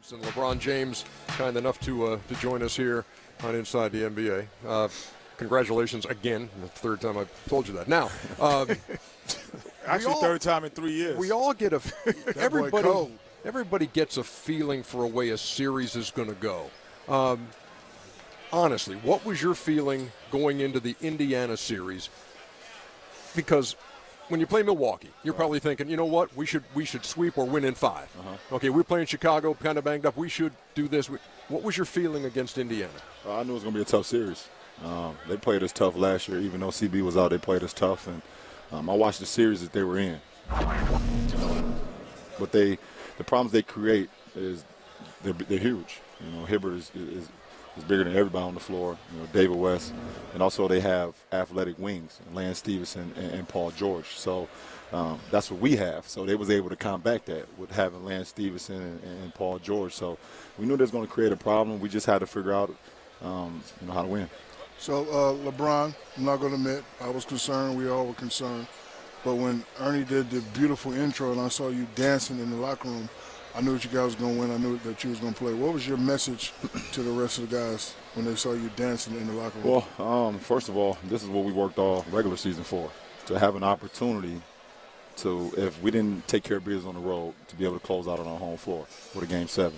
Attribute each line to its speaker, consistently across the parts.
Speaker 1: It's and LeBron James, kind enough to join us here on Inside the NBA. Congratulations again. The third time I've told you that. Now,
Speaker 2: actually, third time in 3 years.
Speaker 1: We all get everybody gets a feeling for a way a series is going to go. Honestly, what was your feeling going into the Indiana series? Because when you play Milwaukee, you're probably thinking, you know what, we should sweep or win in 5. Okay, we're playing Chicago, kind of banged up. We should do this. What was your feeling against Indiana?
Speaker 3: I knew it was going to be a tough series. They played us tough last year. Even though CB was out, they played us tough. And I watched the series that they were in. But the problems they create is they're huge. You know, Hibbert is bigger than everybody on the floor. You know, David West, and also they have athletic wings, Lance Stevenson and Paul George. So that's what we have. So they was able to combat that with having Lance Stevenson and Paul George. So we knew they was going to create a problem. We just had to figure out, how to win.
Speaker 4: So LeBron, I'm not going to admit I was concerned. We all were concerned. But when Ernie did the beautiful intro and I saw you dancing in the locker room, I knew that you guys was going to win. I knew that you was going to play. What was your message to the rest of the guys when they saw you dancing in the locker room?
Speaker 3: Well, first of all, this is what we worked all regular season for, to have an opportunity to, if we didn't take care of business on the road, to be able to close out on our home floor with a Game 7.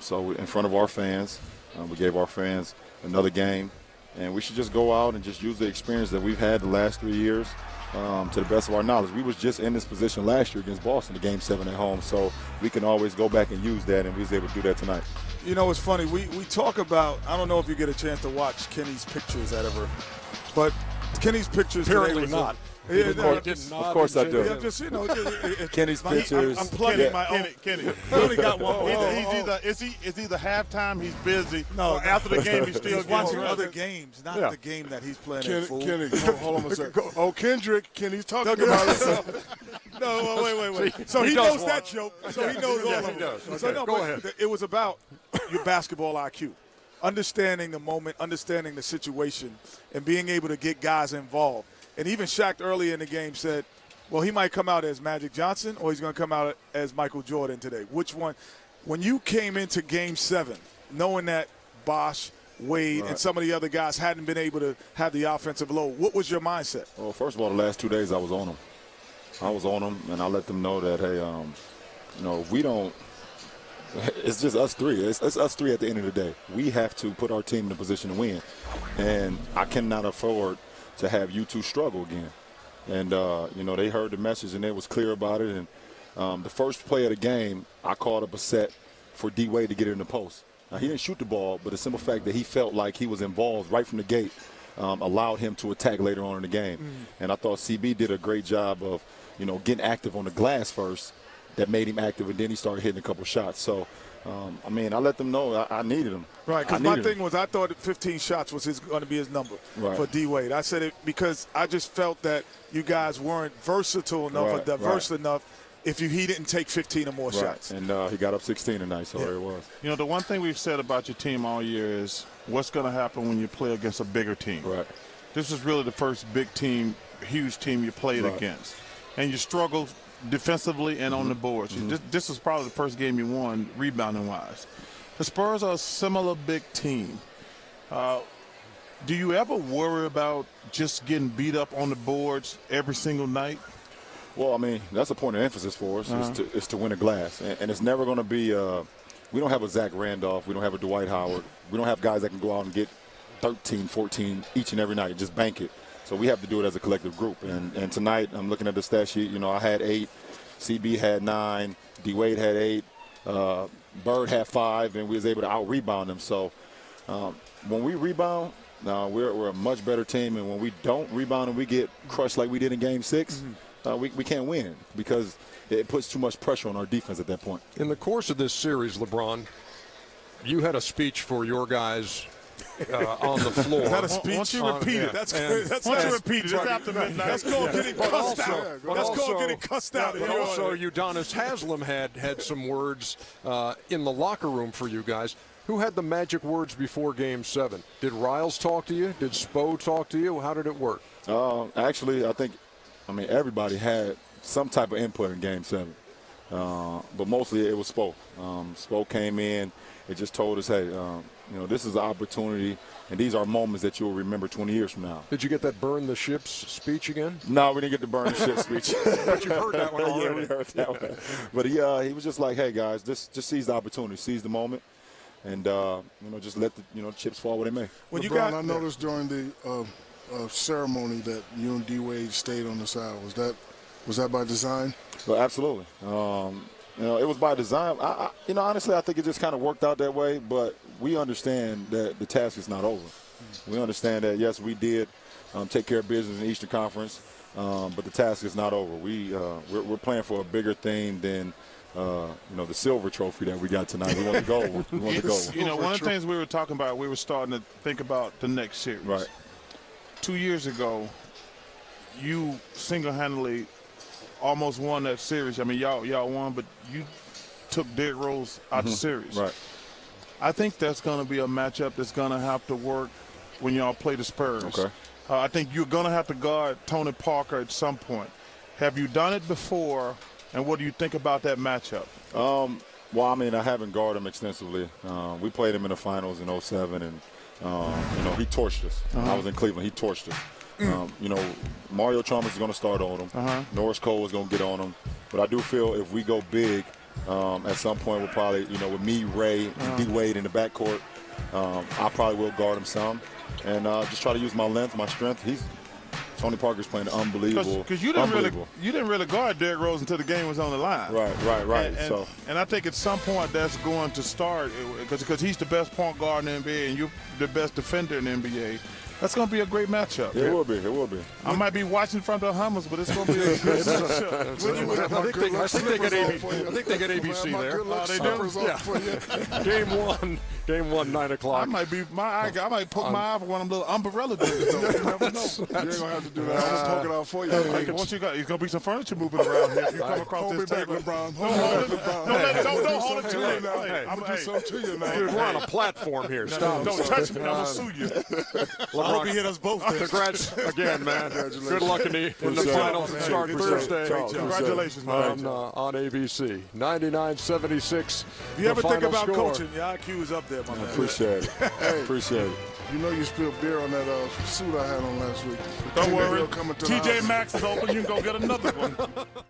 Speaker 3: So in front of our fans, we gave our fans another game, and we should just go out and just use the experience that we've had the last 3 years to the best of our knowledge. We was just in this position last year against Boston, the Game 7 at home, so we can always go back and use that, and we was able to do that tonight.
Speaker 2: You know, it's funny. We talk about, I don't know if you get a chance to watch Kenny's pictures ever, but Kenny's pictures
Speaker 1: Apparently
Speaker 2: today was
Speaker 1: not.
Speaker 3: Of course I do.
Speaker 2: Yeah, just, you know,
Speaker 3: Kenny's pictures.
Speaker 2: I'm plugging my own.
Speaker 5: Kenny.
Speaker 2: We only got one.
Speaker 5: It's either halftime, he's busy,
Speaker 2: No,
Speaker 5: or after the game, he's still
Speaker 2: he's watching
Speaker 5: getting
Speaker 2: other games, not the game that he's playing in full.
Speaker 4: Kenny, hold on a second. Oh, Kendrick, Kenny's talking about it.
Speaker 2: No, wait. So he knows that joke. So he knows all of them.
Speaker 1: Does.
Speaker 2: So
Speaker 1: Okay,
Speaker 2: no,
Speaker 1: go
Speaker 2: but
Speaker 1: ahead.
Speaker 2: it was about your basketball IQ, understanding the moment, understanding the situation, and being able to get guys involved. And even Shaq earlier in the game said, well, he might come out as Magic Johnson or he's going to come out as Michael Jordan today. Which one? When you came into Game 7, knowing that Bosh, Wade, and some of the other guys hadn't been able to have the offensive load, what was your mindset?
Speaker 3: Well, first of all, the last 2 days I was on them. And I let them know that, hey, if we don't, it's just us three. It's us three at the end of the day. We have to put our team in a position to win. And I cannot afford to have you two struggle again. And, they heard the message and they was clear about it. And the first play of the game, I called up a set for D-Wade to get it in the post. Now, he didn't shoot the ball, but the simple fact that he felt like he was involved right from the gate allowed him to attack later on in the game. And I thought CB did a great job of, getting active on the glass first. That made him active, and then he started hitting a couple shots. So, I let them know I needed him.
Speaker 2: Right, because my thing was I thought 15 shots was going to be his number for D-Wade. I said it because I just felt that you guys weren't versatile enough or diverse enough if he didn't take 15 or more shots.
Speaker 3: And he got up 16 tonight, so there it was.
Speaker 5: You know, the one thing we've said about your team all year is what's going to happen when you play against a bigger team.
Speaker 3: Right.
Speaker 5: This is really the first big team, huge team you played against. And you struggled defensively and on the boards. This is probably the first game you won rebounding-wise. The Spurs are a similar big team. Do you ever worry about just getting beat up on the boards every single night?
Speaker 3: Well, that's a point of emphasis for us is to win a glass. And it's never going to be we don't have a Zach Randolph. We don't have a Dwight Howard. We don't have guys that can go out and get 13, 14 each and every night and just bank it. So we have to do it as a collective group. And tonight, I'm looking at the stat sheet. I had 8, CB had 9, D-Wade had 8, Bird had 5, and we was able to out-rebound them. So when we rebound, we're a much better team. And when we don't rebound and we get crushed like we did in Game 6, we can't win because it puts too much pressure on our defense at that point.
Speaker 1: In the course of this series, LeBron, you had a speech for your guys on the floor.
Speaker 2: Is that a speech?
Speaker 5: Once you repeat it,
Speaker 2: That's
Speaker 5: once you repeat it, it's after midnight.
Speaker 2: That's called getting cussed out. That's called getting cussed out.
Speaker 1: But also, Udonis Haslem had some words in the locker room for you guys. Who had the magic words before Game 7? Did Riles talk to you? Did Spo talk to you? How did it work?
Speaker 3: Actually, I think everybody had some type of input in Game 7. But mostly it was Spo. Spo came in. It just told us, hey, this is an opportunity, and these are moments that you'll remember 20 years from now.
Speaker 1: Did you get that burn the ships speech again?
Speaker 3: No, we didn't get the burn the ship speech.
Speaker 1: But you've heard that one already.
Speaker 3: Yeah, we heard that one. But he was just like, hey, guys, just seize the opportunity, seize the moment, and, just let the chips fall where they may.
Speaker 2: When you
Speaker 4: LeBron,
Speaker 2: got
Speaker 4: I noticed during the ceremony that you and D-Wade stayed on the side. Was that by design?
Speaker 3: Well, absolutely. It was by design. Honestly, I think it just kind of worked out that way. But we understand that the task is not over. We understand that, yes, we did take care of business in the Eastern Conference, but the task is not over. We're playing for a bigger thing than the silver trophy that we got tonight. We want the gold. We want the gold.
Speaker 5: One of the things we were talking about, we were starting to think about the next series.
Speaker 3: Right.
Speaker 5: 2 years ago, you single-handedly almost won that series. I mean, y'all won, but you took Derrick Rose out the series.
Speaker 3: Right.
Speaker 5: I think that's going to be a matchup that's going to have to work when y'all play the Spurs.
Speaker 3: Okay.
Speaker 5: I think you're going to have to guard Tony Parker at some point. Have you done it before, and what do you think about that matchup?
Speaker 3: Well, I mean, I haven't guarded him extensively. We played him in the finals in 2007, and he torched us. I was in Cleveland. He torched us. Mario Chalmers is going to start on him. Norris Cole is going to get on him. But I do feel if we go big, at some point we'll probably, with me, Ray, and D-Wade in the backcourt, I probably will guard him some. And just try to use my length, my strength. Tony Parker's playing unbelievable.
Speaker 5: Because you didn't really guard Derrick Rose until the game was on the line.
Speaker 3: Right.
Speaker 5: And I think at some point that's going to start because he's the best point guard in the NBA and you're the best defender in the NBA. That's going to be a great matchup.
Speaker 3: It will be.
Speaker 5: I might be watching from the Hummers, but it's going to be a great matchup.
Speaker 1: I think they get ABC there. They do? Game one, 9 o'clock.
Speaker 5: I might poke my eye for one of them little umbrella dudes.
Speaker 4: You ain't gonna have to do that. I'm gonna poke it out for you.
Speaker 5: Once you got, there's gonna be some furniture moving around here. If you come across
Speaker 4: Hold me
Speaker 5: this
Speaker 4: back,
Speaker 5: table,
Speaker 4: LeBron.
Speaker 5: don't hold it too late.
Speaker 4: I'm gonna do something to you now.
Speaker 1: Dude, we're on a platform here. Stop.
Speaker 5: Don't touch me. I'm gonna sue you.
Speaker 2: I hope he hit us both.
Speaker 1: Congrats again, man. Good luck in the finals and start Thursday.
Speaker 5: Congratulations, man.
Speaker 1: On ABC. 99-76.
Speaker 2: If you ever think about
Speaker 1: score.
Speaker 2: coaching, your IQ is up there, my man.
Speaker 3: Appreciate it. Appreciate it.
Speaker 4: You know you spilled beer on that suit I had on last week.
Speaker 5: Don't worry.
Speaker 4: TJ
Speaker 5: TJ Maxx is open. You can go get another one.